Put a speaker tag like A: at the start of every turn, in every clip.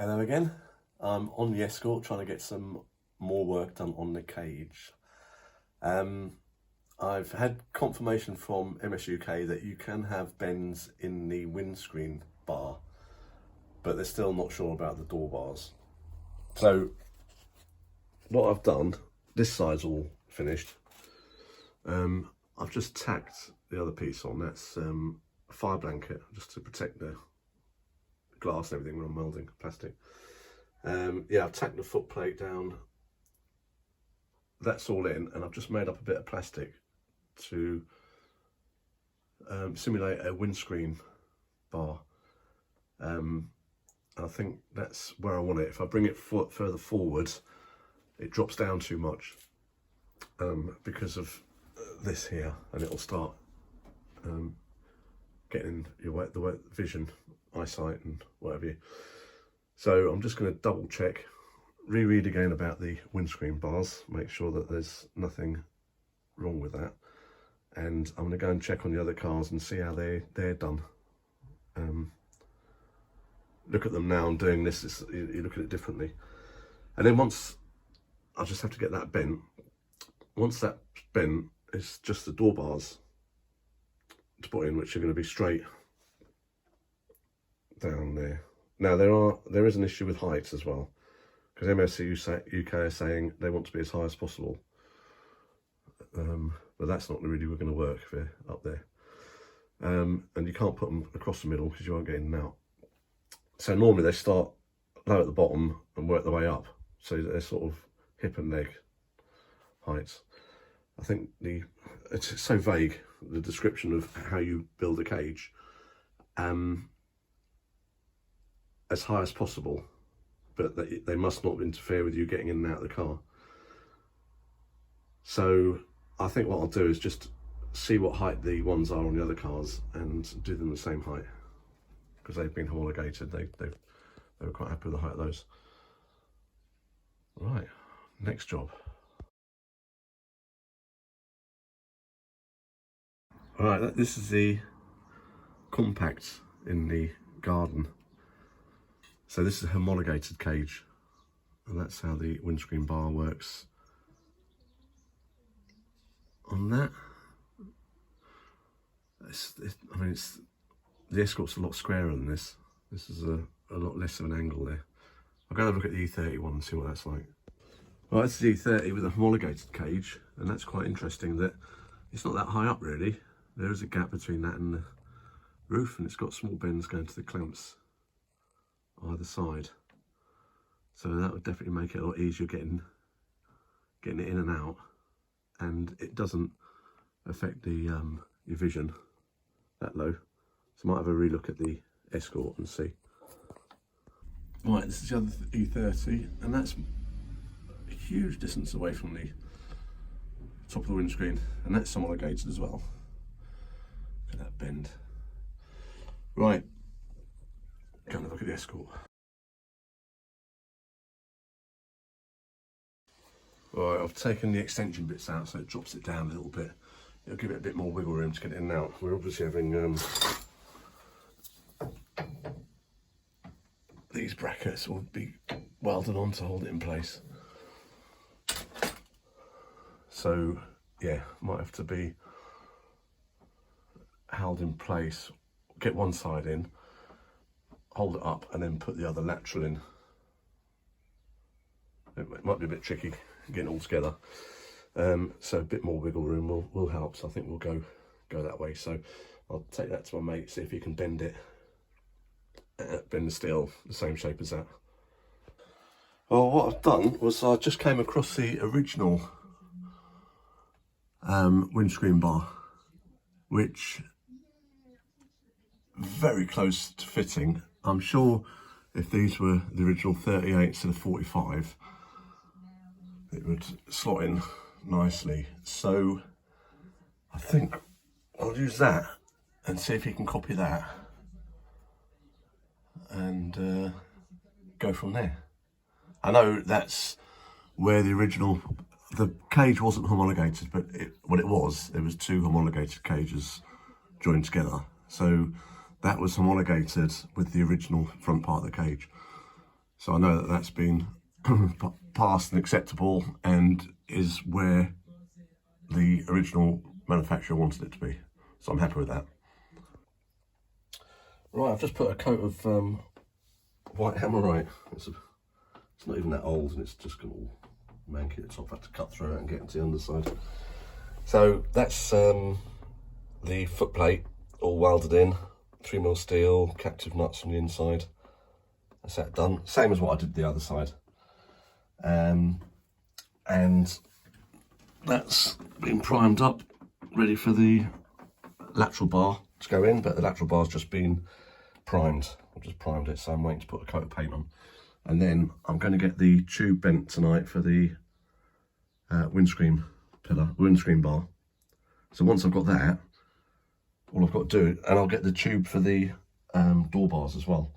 A: Hello again. I'm on the Escort trying to get some more work done on the cage. I've had confirmation from MS-UK that you can have bends in the windscreen bar, but they're still not sure about the door bars. So what I've done, this side's all finished. I've just tacked the other piece on. That's a fire blanket just to protect the glass and everything when I'm welding plastic. Yeah, I've tacked the foot plate down. That's all in, and I've just made up a bit of plastic to simulate a windscreen bar. And I think that's where I want it. If I bring it further forward, it drops down too much because of this here, and it'll start getting the wet vision, eyesight, and whatever. So I'm just going to double check, reread again about the windscreen bars, make sure that there's nothing wrong with that, and I'm going to go and check on the other cars and see how they're done. Look at them now. I'm doing this. You look at it differently, and then once I just have to get that bent. Once that's bent, it's just the door bars to put in, which are going to be straight down there. Now there is an issue with heights as well, because MS-UK are saying they want to be as high as possible, but that's not really going to work if they're up there, and you can't put them across the middle because you won't get in and out. So normally they start low at the bottom and work their way up, so they're sort of hip and leg heights. I think it's so vague, the description of how you build a cage. As high as possible, but they must not interfere with you getting in and out of the car. So I think what I'll do is just see what height the ones are on the other cars and do them the same height, because they've been homologated. They were quite happy with the height of those. Right, next job. All right, this is the compact in the garden. So this is a homologated cage, and that's how the windscreen bar works on that. The Escort's a lot squarer than this. This is a lot less of an angle there. I'll go and have a look at the E31 and see what that's like. Well, it's the E30 with a homologated cage, and that's quite interesting that it's not that high up really. There is a gap between that and the roof, and it's got small bends going to the clamps either side, so that would definitely make it a lot easier getting it in and out, and it doesn't affect the your vision that low. So I might have a relook at the Escort and see. Right, this is the other E30, and that's a huge distance away from the top of the windscreen, and that's homologated as well. Look at that bend. Right, go and look at the Escort. Right, I've taken the extension bits out so it drops it down a little bit. It'll give it a bit more wiggle room to get it in and out. We're obviously having these brackets will be welded on to hold it in place. So yeah, might have to be held in place. Get one side in, hold it up, and then put the other lateral in. It might be a bit tricky getting it all together, so a bit more wiggle room will help. So I think we'll go that way. So I'll take that to my mate, see if he can bend it, bend the steel the same shape as that. Well, what I've done was I just came across the original windscreen bar, which very close to fitting. I'm sure if these were the original 38 instead of 45, it would slot in nicely. So I think I'll use that and see if he can copy that and go from there. I know that's where the original, the cage wasn't homologated, but it was two homologated cages joined together. So that was homologated with the original front part of the cage. So I know that that's been passed and acceptable and is where the original manufacturer wanted it to be. So I'm happy with that. Right, I've just put a coat of white hammerite. It's not even that old, and it's just got all manky at the top. I had to cut through it and get into the underside. So that's the foot plate all welded in, 3mm steel, captive nuts on the inside. That's that done. Same as what I did the other side. And that's been primed up, ready for the lateral bar to go in, but the lateral bar's just been primed. I've just primed it, so I'm waiting to put a coat of paint on. And then I'm going to get the tube bent tonight for the windscreen bar. So once I've got that, all I've got to do, and I'll get the tube for the door bars as well.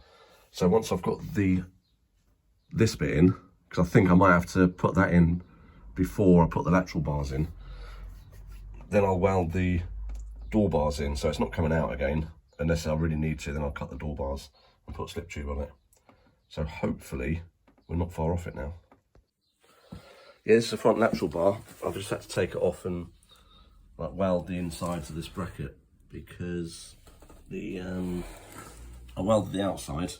A: So once I've got this bit in, because I think I might have to put that in before I put the lateral bars in, then I'll weld the door bars in, so it's not coming out again. Unless I really need to, then I'll cut the door bars and put a slip tube on it. So hopefully we're not far off it now. Yeah, this is the front lateral bar. I've just had to take it off and like weld the inside to this bracket, because the I welded the outside.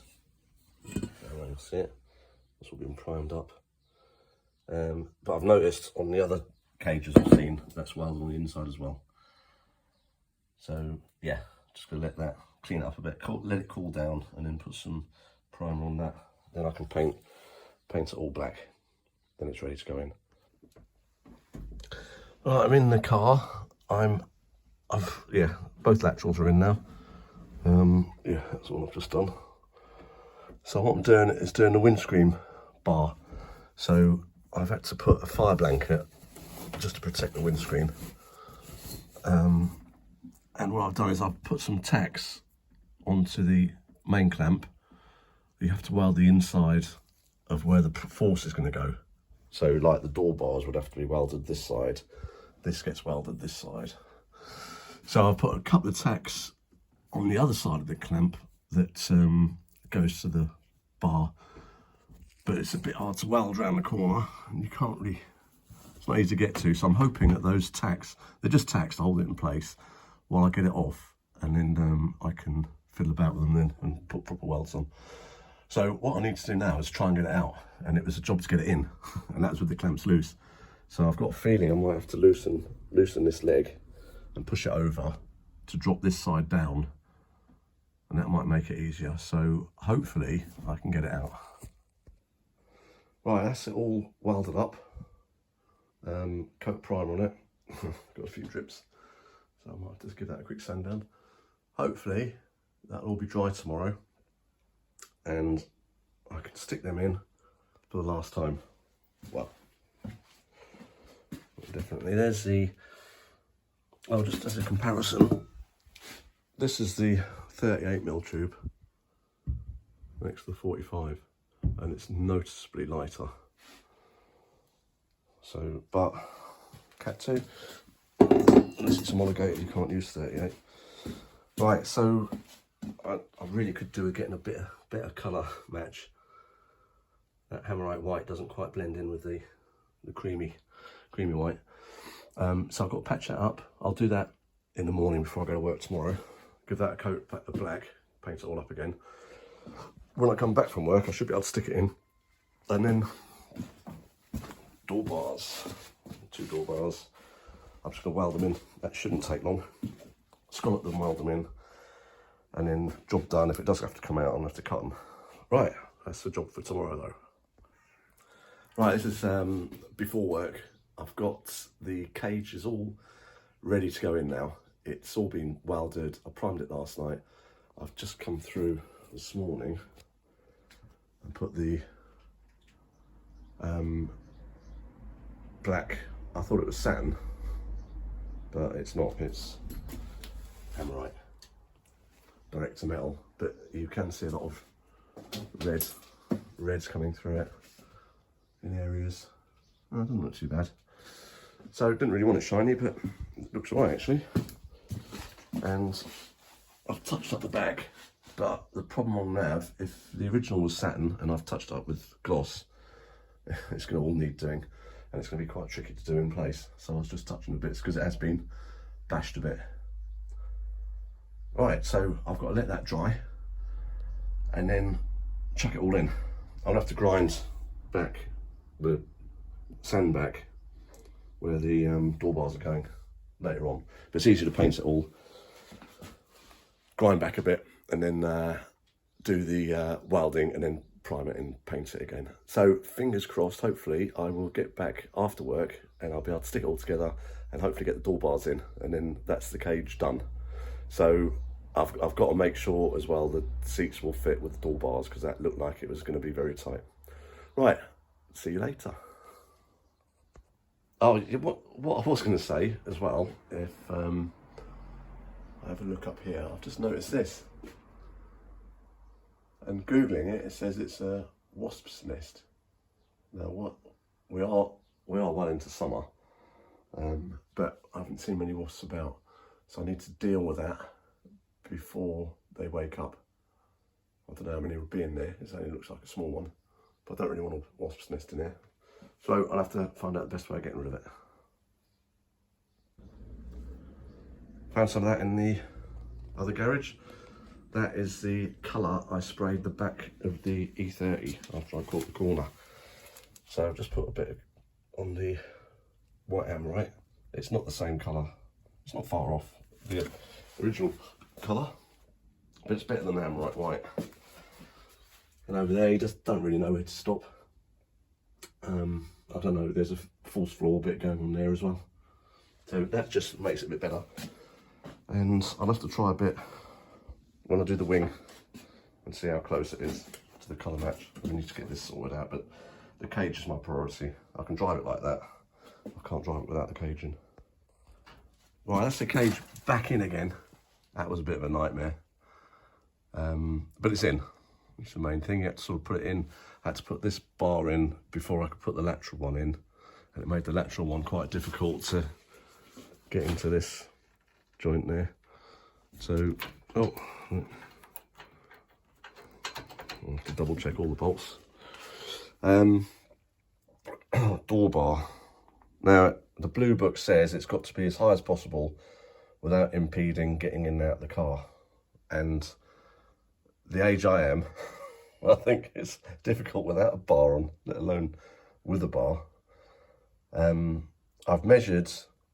A: I don't know, you see it. It's all been primed up. But I've noticed on the other cages I've seen, that's welded on the inside as well. So yeah, just gonna let that clean it up a bit, let it cool down, and then put some primer on that. Then I can paint it all black. Then it's ready to go in. Right, I'm in the car. Yeah, both laterals are in now. Yeah, that's what I've just done. So what I'm doing is doing the windscreen bar. So I've had to put a fire blanket just to protect the windscreen. And what I've done is I've put some tacks onto the main clamp. You have to weld the inside of where the force is going to go. So like the door bars would have to be welded this side. This gets welded this side. So I've put a couple of tacks on the other side of the clamp that goes to the bar. But it's a bit hard to weld around the corner, and you can't really, it's not easy to get to. So I'm hoping that those tacks, they're just tacks to hold it in place while I get it off, and then I can fiddle about with them then and put proper welds on. So what I need to do now is try and get it out, and it was a job to get it in, and that's with the clamps loose. So I've got a feeling I might have to loosen this leg and push it over to drop this side down, and that might make it easier. So hopefully I can get it out. Right, that's it all welded up. Coat primer on it. Got a few drips, so I might just give that a quick sand down. Hopefully that'll all be dry tomorrow, and I can stick them in for the last time. Well, definitely. There's the, oh, just as a comparison, this is the 38mm tube next to the 45, and it's noticeably lighter. So, but mk2, unless it's homologated, you can't use 38. Right, so I really could do with getting a better colour match. That hammerite white doesn't quite blend in with the creamy white. So I've got to patch that up. I'll do that in the morning before I go to work tomorrow. Give that a coat of black, paint it all up again. When I come back from work, I should be able to stick it in. And then door bars, 2 door bars. I'm just going to weld them in. That shouldn't take long. Scallop them, weld them in, and then job done. If it does have to come out, I'm going to have to cut them. Right, that's the job for tomorrow though. Right, this is before work. I've got the cages all ready to go in now. It's all been welded. I primed it last night. I've just come through this morning and put the black, I thought it was satin, but it's not, it's hammerite, direct to metal, but you can see a lot of reds coming through it in areas. Oh, it doesn't look too bad. So I didn't really want it shiny, but it looks alright actually. And I've touched up the back But the problem on nav, if the original was satin and I've touched up with gloss, it's going to all need doing, and it's going to be quite tricky to do in place. So I was just touching the bits because it has been bashed a bit. Right, so I've got to let that dry and then chuck it all in. I'll have to grind back the sand back where the door bars are going later on. But it's easier to paint it all, grind back a bit, and then do the welding and then prime it and paint it again. So fingers crossed, hopefully I will get back after work and I'll be able to stick it all together and hopefully get the door bars in, and then that's the cage done. So I've got to make sure as well the seats will fit with the door bars, because that looked like it was going to be very tight. Right, see you later. Oh, what I was going to say as well, if I have a look up here, I've just noticed this. And Googling it, it says it's a wasp's nest. Now what, we are well into summer, but I haven't seen many wasps about, so I need to deal with that before they wake up. I don't know how many would be in there. It only looks like a small one, but I don't really want a wasp's nest in here. So I'll have to find out the best way of getting rid of it. Found some of that in the other garage. That is the colour I sprayed the back of the E30 after I caught the corner. So I've just put a bit on the white amorite. It's not the same colour. It's not far off the original colour, but it's better than amorite white. And over there, you just don't really know where to stop. I don't know, there's a false floor bit going on there as well. So that just makes it a bit better. And I'll have to try a bit when I do the wing and see how close it is to the colour match. I need to get this sorted out, but the cage is my priority. I can drive it like that. I can't drive it without the cage in. Right, that's the cage back in again. That was a bit of a nightmare. But it's in. It's the main thing. You had to sort of put it in. I had to put this bar in before I could put the lateral one in. And it made the lateral one quite difficult to get into this joint there. So, I'll have to double check all the bolts. Door bar. Now, the blue book says it's got to be as high as possible without impeding getting in and out of the car. And the age I am, I think it's difficult without a bar on, let alone with a bar. I've measured,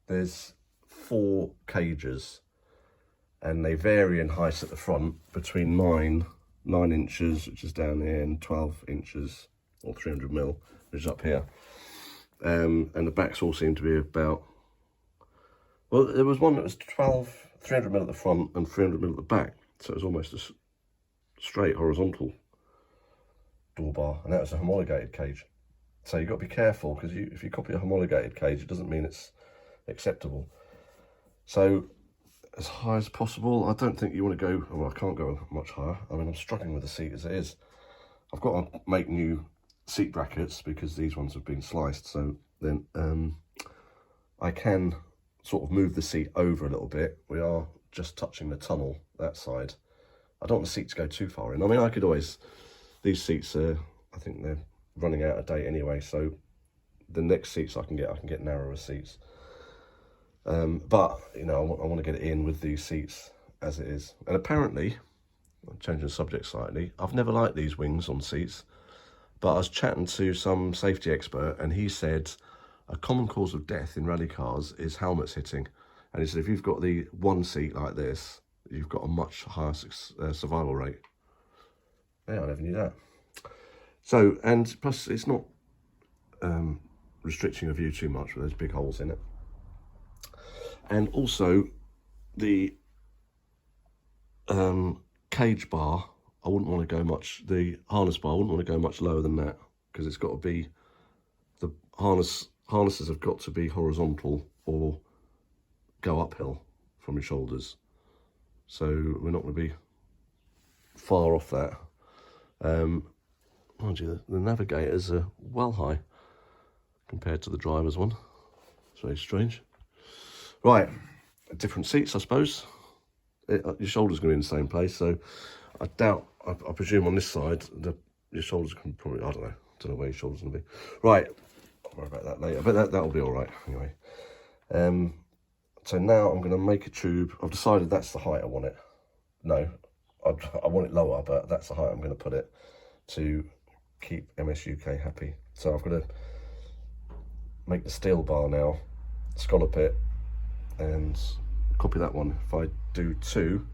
A: there's 4 cages, and they vary in height at the front between 9 inches, which is down here, and 12 inches, or 300mm, which is up here. And the backs all seem to be about, well, there was one that was 300mm at the front and 300mm at the back, so it was almost a straight horizontal door bar, and that was a homologated cage. So you've got to be careful, because if you copy a homologated cage, it doesn't mean it's acceptable. So as high as possible. I don't think you want to go, well, I can't go much higher. I mean, I'm struggling with the seat as it is. I've got to make new seat brackets because these ones have been sliced, so then I can sort of move the seat over a little bit. We are just touching the tunnel that side. I don't want the seat to go too far in. I mean, I could always, these seats are, I think they're running out of date anyway, so the next seats I can get narrower seats. But, you know, I want to get it in with these seats as it is. And apparently, I'm changing the subject slightly, I've never liked these wings on seats, but I was chatting to some safety expert and he said a common cause of death in rally cars is helmets hitting. And he said if you've got the one seat like this, you've got a much higher survival rate. Yeah, I never knew that. So, and plus it's not restricting your view too much with those big holes in it. And also the cage bar, I wouldn't want to go much, the harness bar, I wouldn't want to go much lower than that, because it's got to be, the harnesses have got to be horizontal or go uphill from your shoulders. So we're not going to be far off that. Mind you, the navigators are well high compared to the driver's one. It's very strange. Right, different seats, I suppose. Your shoulder's going to be in the same place, so I doubt, I presume on this side, your shoulders can probably, I don't know where your shoulders going to be. Right, I'll worry about that later, but that'll be all right anyway. So now I'm going to make a tube. I've decided that's the height I want it. No, I want it lower, but that's the height I'm going to put it to keep MSUK happy. So I've got to make the steel bar now, scallop it, and copy that one. If I do 2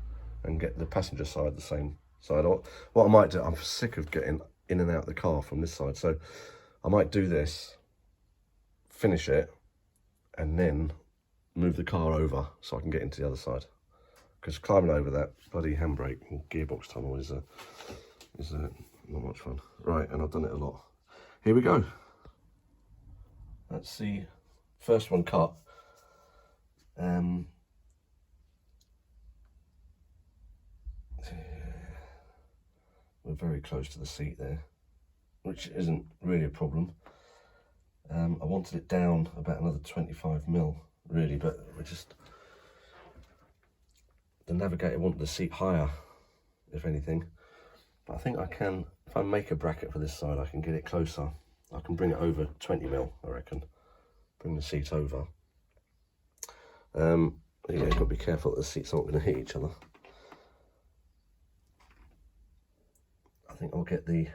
A: and get the passenger side the same side, what I might do, I'm sick of getting in and out of the car from this side, so I might do this, finish it, and then move the car over so I can get into the other side. Because climbing over that bloody handbrake and gearbox tunnel is not much fun. Right, and I've done it a lot. Here we go. That's the first one cut. We're very close to the seat there, which isn't really a problem. I wanted it down about another 25mm really, but the navigator wanted the seat higher, if anything. But I think I can, if I make a bracket for this side, I can get it closer. I can bring it over 20mm, I reckon. Bring the seat over. Yeah, you've got to be careful that the seats aren't going to hit each other. I think I'll get the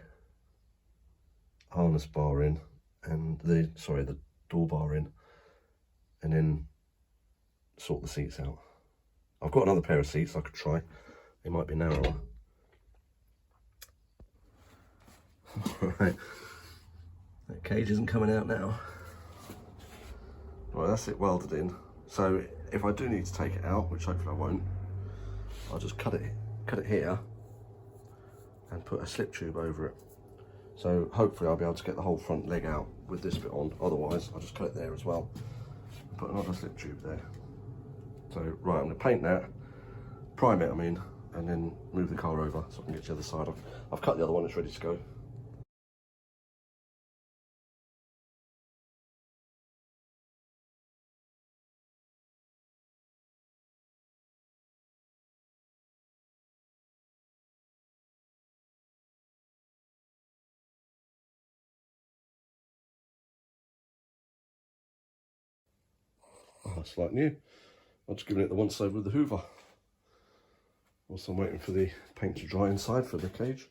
A: harness bar in and the door bar in, and then sort the seats out. I've got another pair of seats I could try. They might be narrower. Right, that cage isn't coming out now. Right, that's it welded in. So if I do need to take it out, which hopefully I won't, I'll just cut it here and put a slip tube over it. So hopefully I'll be able to get the whole front leg out with this bit on. Otherwise, I'll just cut it there as well. Put another slip tube there. So right, I'm going to paint that, prime it I mean, and then move the car over so I can get to the other side. I've cut the other one, it's ready to go. Oh, that's like new. I'm just giving it the once over with the hoover. Also I'm waiting for the paint to dry inside for the cage.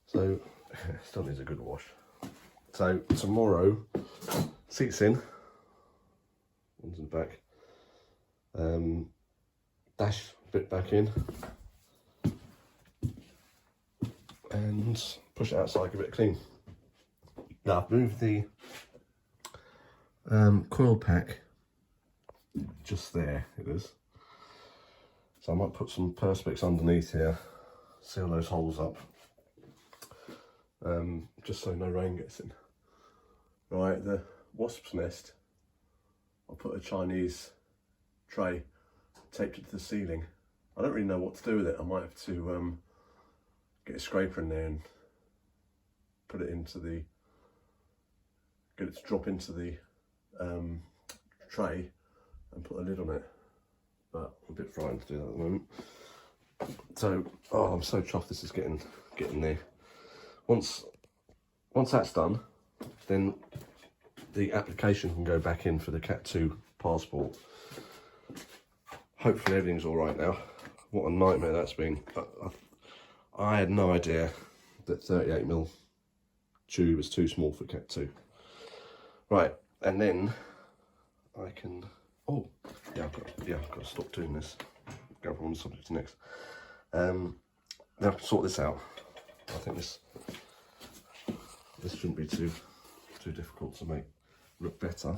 A: So, still needs a good wash. So tomorrow, seats in, one's in the back, dash bit back in, and push it outside, give it a clean. Now I've moved the coil pack just there, it is. So I might put some perspex underneath here, seal those holes up, just so no rain gets in. Right, the wasp's nest, I'll put a Chinese tray taped it to the ceiling. I don't really know what to do with it. I might have to get a scraper in there and put it into the, get it to drop into the tray and put a lid on it. But I'm a bit frightened to do that at the moment. So, oh, I'm so chuffed this is getting there. Once that's done, then the application can go back in for the Cat 2 passport. Hopefully everything's all right now. What a nightmare that's been. I had no idea that 38mm tube is too small for Cat 2. Right, and then I can, oh, yeah, I've got to stop doing this. Go from one subject to the next. Then I can sort this out. I think this shouldn't be too difficult to make look better.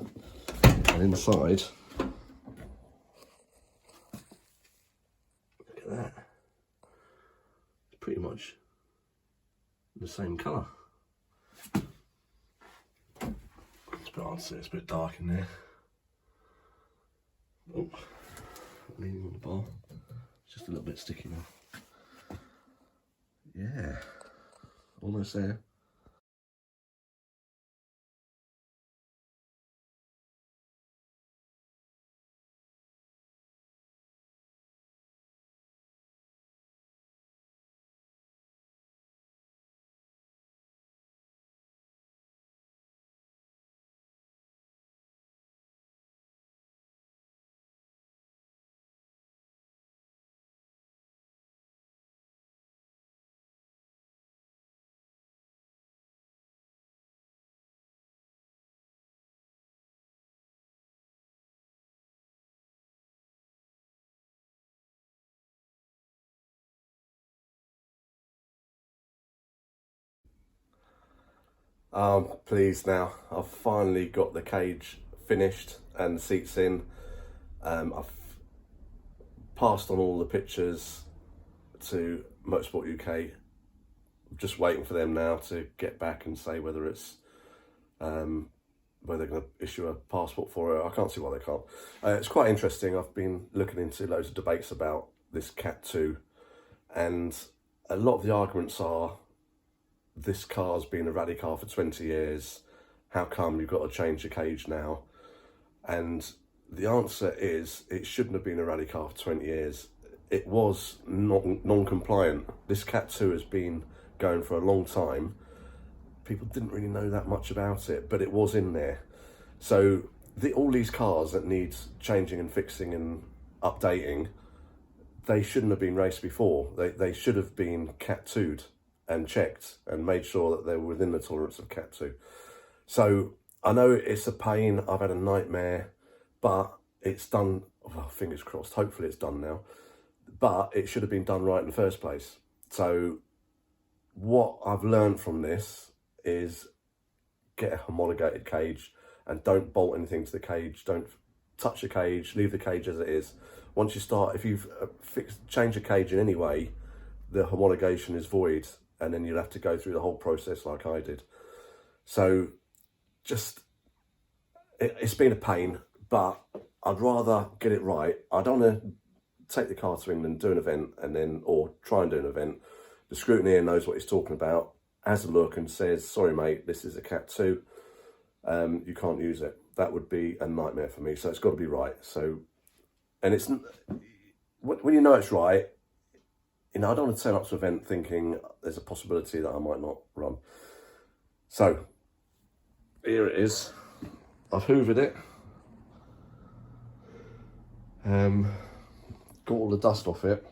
A: And inside, look at that. It's pretty much the same colour. It's a bit hard to see, it's a bit dark in there. Oh, leaning on the bar. It's just a little bit sticky now. Yeah, almost there. I'm pleased now. I've finally got the cage finished and the seats in. I've passed on all the pictures to Motorsport UK. I'm just waiting for them now to get back and say whether it's whether they're going to issue a passport for it. I can't see why they can't. It's quite interesting. I've been looking into loads of debates about this Cat2, and a lot of the arguments are, this car's been a rally car for 20 years. How come you've got to change the cage now? And the answer is, it shouldn't have been a rally car for 20 years. It was non-compliant. This Cat2 has been going for a long time. People didn't really know that much about it, but it was in there. So all these cars that need changing and fixing and updating, they shouldn't have been raced before. They should have been Cat2'd and checked and made sure that they were within the tolerance of Cat2. So I know it's a pain. I've had a nightmare, but it's done. Well, fingers crossed. Hopefully it's done now. But it should have been done right in the first place. So what I've learned from this is, get a homologated cage and don't bolt anything to the cage. Don't touch the cage, leave the cage as it is. Once you start, if you've changed the cage in any way, the homologation is void, and then you'll have to go through the whole process like I did. So just, it's been a pain, but I'd rather get it right. I don't want to take the car to England, do an event, and then, or try and do an event. The scrutineer knows what he's talking about, has a look and says, sorry mate, this is a Cat2, you can't use it. That would be a nightmare for me. So it's got to be right. So, and it's, when you know it's right, you know, I don't want to turn up to an event thinking there's a possibility that I might not run. So here it is. I've hoovered it. Got all the dust off it.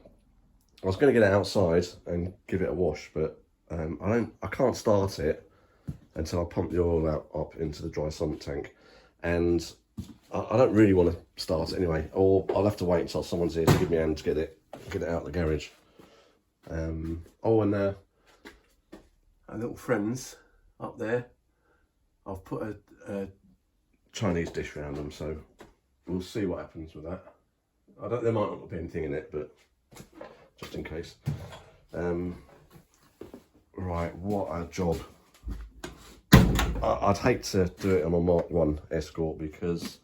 A: I was going to get it outside and give it a wash, but I can't start it until I pump the oil up into the dry sump tank, and I don't really want to start it anyway, or I'll have to wait until someone's here to give me a hand to get it out of the garage. And our little friends up there, I've put a Chinese dish around them, so we'll see what happens with that. There might not be anything in it, but just in case. Right, what a job. I'd hate to do it on a Mark 1 Escort because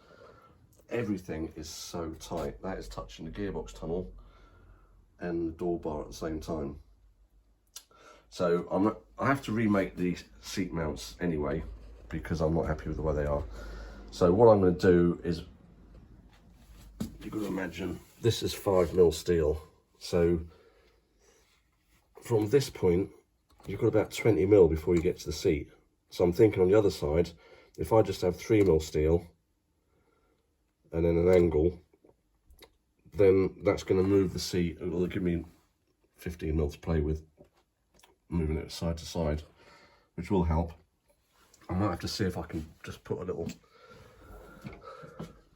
A: everything is so tight. That is touching the gearbox tunnel and the door bar at the same time. So I have to remake the seat mounts anyway because I'm not happy with the way they are. So what I'm going to do is, you've got to imagine this is 5mm steel. So from this point, you've got about 20mm before you get to the seat. So I'm thinking on the other side, if I just have 3mm steel and then an angle, then that's going to move the seat. It will give me 15mm to play with, moving it side to side, which will help. I might have to see if I can just put a little,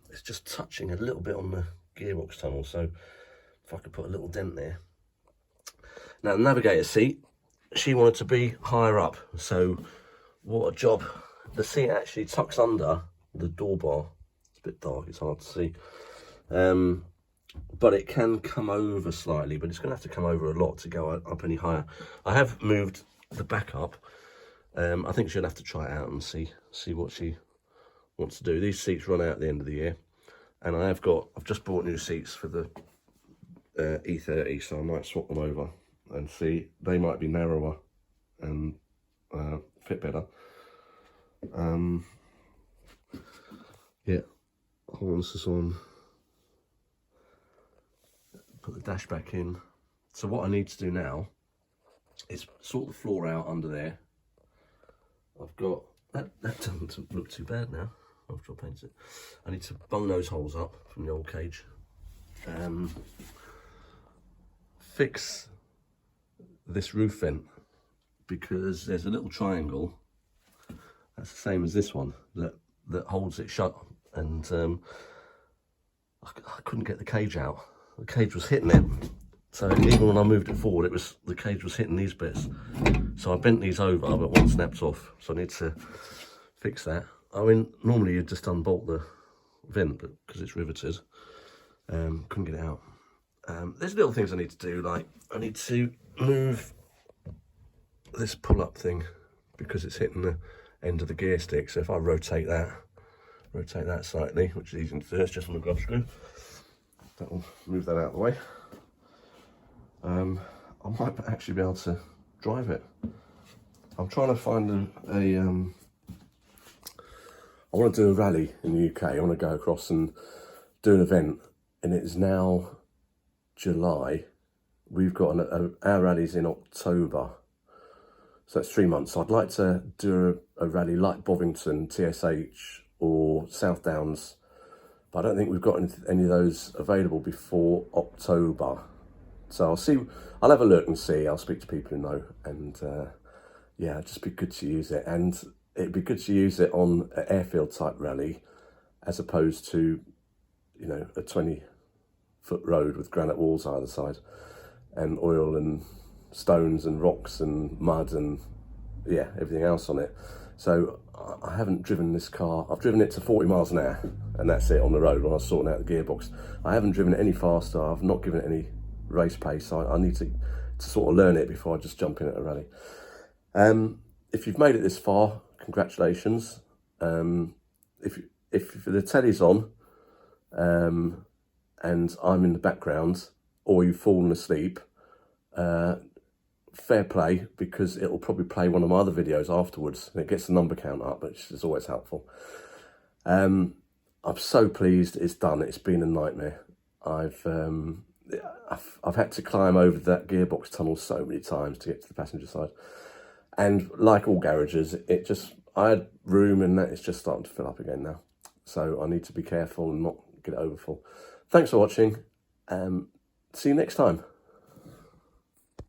A: it's just touching a little bit on the gearbox tunnel, so if I could put a little dent there. Now the navigator seat, she wanted to be higher up, so what a job. The seat actually tucks under the door bar. It's a bit dark, it's hard to see. But it can come over slightly, but it's going to have to come over a lot to go up any higher. I have moved the back up. I think she'll have to try it out and see what she wants to do. These seats run out at the end of the year, and I've just bought new seats for the E30, so I might swap them over and see. They might be narrower and fit better. Yeah, harness is on. Put the dash back in. So what I need to do now is sort the floor out under there. I've got that doesn't look too bad now after I paint it. I need to bung those holes up from the old cage. Fix this roof vent, because there's a little triangle that's the same as this one that holds it shut, and I couldn't get the cage out. The cage was hitting it, so even when I moved it forward, the cage was hitting these bits. So I bent these over, but one snapped off. So I need to fix that. I mean, normally you'd just unbolt the vent, but because it's riveted, couldn't get it out. There's little things I need to do, like I need to move this pull-up thing because it's hitting the end of the gear stick. So if I rotate that slightly, which is easy to do, it's just on the glove screw. That'll move that out of the way. I might actually be able to drive it. I'm trying to find I want to do a rally in the UK. I want to go across and do an event, and it is now July. We've got our rally's in October, so that's 3 months. So I'd like to do a rally like Bovington, TSH, or South Downs, but I don't think we've got any of those available before October. So I'll have a look and see. I'll speak to people who know, and yeah, it'd just be good to use it. And it'd be good to use it on an airfield type rally, as opposed to, you know, a 20-foot road with granite walls either side, and oil and stones and rocks and mud and, yeah, everything else on it. So I haven't driven this car. I've driven it to 40 miles an hour, and that's it on the road when I was sorting out the gearbox. I haven't driven it any faster. I've not given it any race pace. I need to sort of learn it before I just jump in at a rally. If you've made it this far, congratulations. If the telly's on and I'm in the background, or you've fallen asleep, fair play, because it'll probably play one of my other videos afterwards and it gets the number count up, which is always helpful. I'm so pleased it's done. It's been a nightmare. I've had to climb over that gearbox tunnel so many times to get to the passenger side. And like all garages, I had room, and that is just starting to fill up again now. So I need to be careful and not get it overfull. Thanks for watching. See you next time.